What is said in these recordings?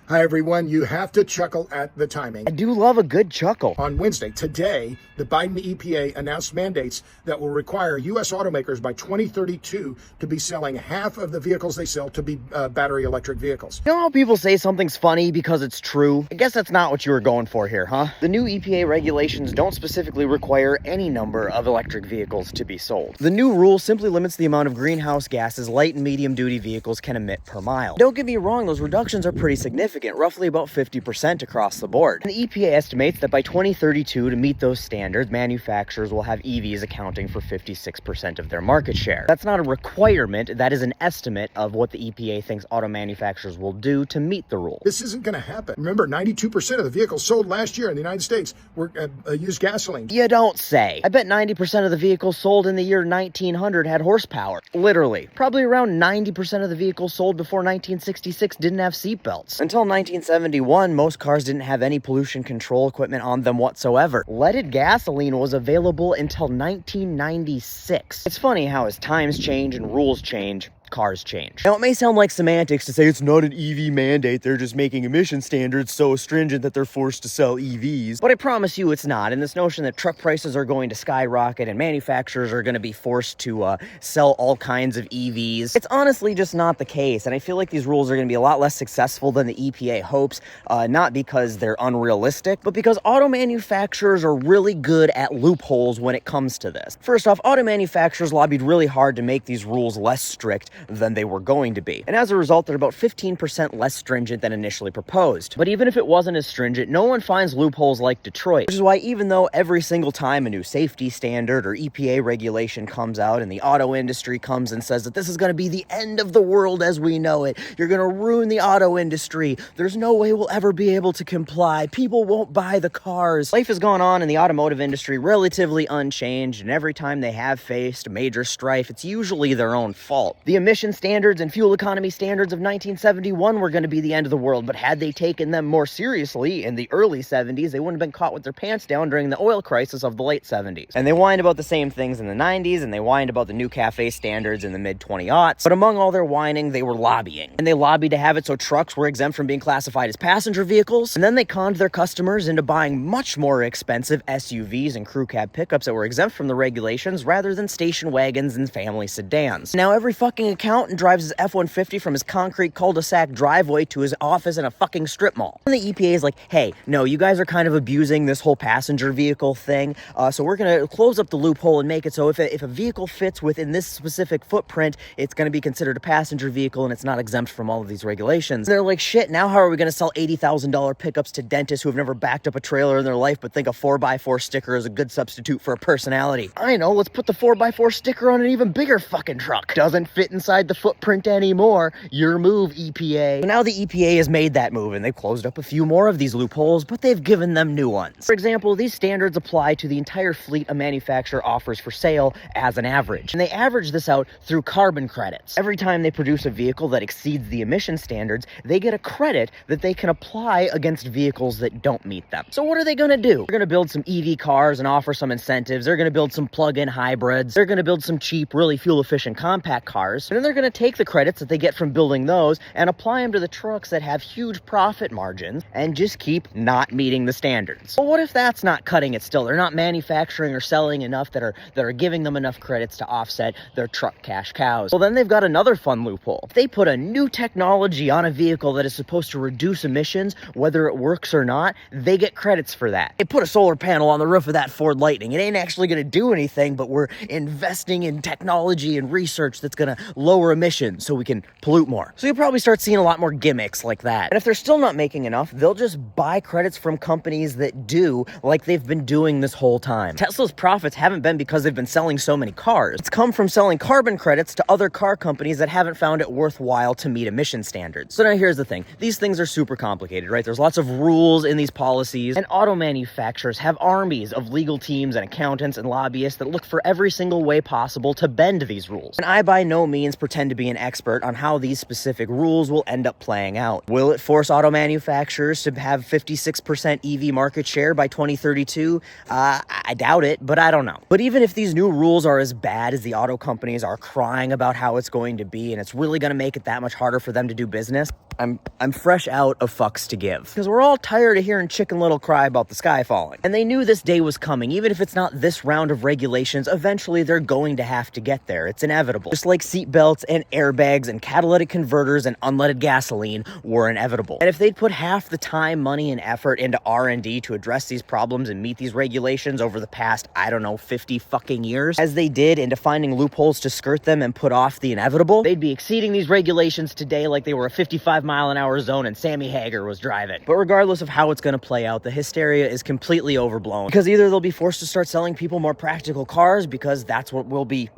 Hi, everyone. You have to chuckle at the timing. I do love a good chuckle. On Wednesday, today, the Biden EPA announced mandates that will require U.S. automakers by 2032 to be selling half of the vehicles they sell to be battery electric vehicles. You know how people say something's funny because it's true? I guess that's not what you were going for here, huh? The new EPA regulations don't specifically require any number of electric vehicles to be sold. The new rule simply limits the amount of greenhouse gases light and medium duty vehicles can emit per mile. Don't get me wrong, those reductions are pretty significant, roughly about 50% across the board. And the EPA estimates that by 2032, to meet those standards, manufacturers will have EVs accounting for 56% of their market share. That's not a requirement, that is an estimate of what the EPA thinks auto manufacturers will do to meet the rule. This isn't going to happen. Remember, 92% of the vehicles sold last year in the United States were used gasoline. You don't say. I bet 90% of the vehicles sold in the year 1900 had horsepower. Literally. Probably around 90% of the vehicles sold before 1966 didn't have seatbelts. Until 1971, most cars didn't have any pollution control equipment on them whatsoever. Leaded gasoline was available until 1996. It's funny how as times change and rules change, cars change. Now, it may sound like semantics to say it's not an EV mandate, they're just making emission standards so stringent that they're forced to sell EVs. But I promise you it's not, and this notion that truck prices are going to skyrocket and manufacturers are going to be forced to sell all kinds of EVs, it's honestly just not the case, and I feel like these rules are going to be a lot less successful than the EPA hopes, not because they're unrealistic, but because auto manufacturers are really good at loopholes when it comes to this. First off, auto manufacturers lobbied really hard to make these rules less strict than they were going to be. And as a result, they're about 15% less stringent than initially proposed. But even if it wasn't as stringent, no one finds loopholes like Detroit, which is why even though every single time a new safety standard or EPA regulation comes out and the auto industry comes and says that this is going to be the end of the world as we know it, you're going to ruin the auto industry, there's no way we'll ever be able to comply, people won't buy the cars. Life has gone on in the automotive industry relatively unchanged, and every time they have faced major strife, it's usually their own fault. The emission standards and fuel economy standards of 1971 were going to be the end of the world, but had they taken them more seriously in the early 70s, they wouldn't have been caught with their pants down during the oil crisis of the late 70s. And they whined about the same things in the 90s, and they whined about the new CAFE standards in the mid-20aughts, but among all their whining, they were lobbying. And they lobbied to have it so trucks were exempt from being classified as passenger vehicles, and then they conned their customers into buying much more expensive SUVs and crew cab pickups that were exempt from the regulations rather than station wagons and family sedans. Now every fucking accountant drives his F-150 from his concrete cul-de-sac driveway to his office in a fucking strip mall. And the EPA is like, hey, no, you guys are kind of abusing this whole passenger vehicle thing, so we're going to close up the loophole and make it so if a vehicle fits within this specific footprint, it's going to be considered a passenger vehicle and it's not exempt from all of these regulations. And they're like, shit, now how are we going to sell $80,000 pickups to dentists who have never backed up a trailer in their life but think a 4x4 sticker is a good substitute for a personality? I know, let's put the 4x4 sticker on an even bigger fucking truck. Doesn't fit inside the footprint anymore. Your move, EPA. So now the EPA has made that move and they've closed up a few more of these loopholes, but they've given them new ones. For example, these standards apply to the entire fleet a manufacturer offers for sale as an average. And they average this out through carbon credits. Every time they produce a vehicle that exceeds the emission standards, they get a credit that they can apply against vehicles that don't meet them. So what are they going to do? They're going to build some EV cars and offer some incentives. They're going to build some plug-in hybrids. They're going to build some cheap, really fuel-efficient compact cars. And then they're going to take the credits that they get from building those and apply them to the trucks that have huge profit margins and just keep not meeting the standards. Well, what if that's not cutting it still? They're not manufacturing or selling enough that are giving them enough credits to offset their truck cash cows. Well, then they've got another fun loophole. If they put a new technology on a vehicle that is supposed to reduce emissions, whether it works or not, they get credits for that. They put a solar panel on the roof of that Ford Lightning. It ain't actually going to do anything, but we're investing in technology and research that's going to lower emissions so we can pollute more. So you'll probably start seeing a lot more gimmicks like that. And if they're still not making enough, they'll just buy credits from companies that do, like they've been doing this whole time. Tesla's profits haven't been because they've been selling so many cars. It's come from selling carbon credits to other car companies that haven't found it worthwhile to meet emission standards. So now here's the thing. These things are super complicated, right? There's lots of rules in these policies, and auto manufacturers have armies of legal teams and accountants and lobbyists that look for every single way possible to bend these rules. And I by no means pretend to be an expert on how these specific rules will end up playing out. Will it force auto manufacturers to have 56% EV market share by 2032? I doubt it, but I don't know. But even if these new rules are as bad as the auto companies are crying about how it's going to be, and it's really going to make it that much harder for them to do business, I'm fresh out of fucks to give. Because we're all tired of hearing Chicken Little cry about the sky falling. And they knew this day was coming. Even if it's not this round of regulations, eventually they're going to have to get there. It's inevitable. Just like seatbelts and airbags and catalytic converters and unleaded gasoline were inevitable. And if they'd put half the time, money, and effort into R&D to address these problems and meet these regulations over the past, I don't know, 50 fucking years, as they did into finding loopholes to skirt them and put off the inevitable, they'd be exceeding these regulations today like they were a 55-mile-an-hour zone and Sammy Hagar was driving. But regardless of how it's going to play out, the hysteria is completely overblown, because either they'll be forced to start selling people more practical cars because that's what will be,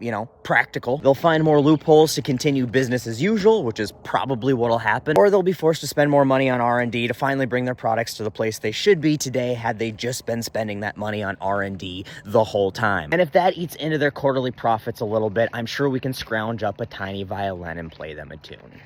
practical. They'll find more loopholes to continue business as usual, which is probably what'll happen, or they'll be forced to spend more money on R&D to finally bring their products to the place they should be today had they just been spending that money on R&D the whole time. And if that eats into their quarterly profits a little bit, I'm sure we can scrounge up a tiny violin and play them a tune.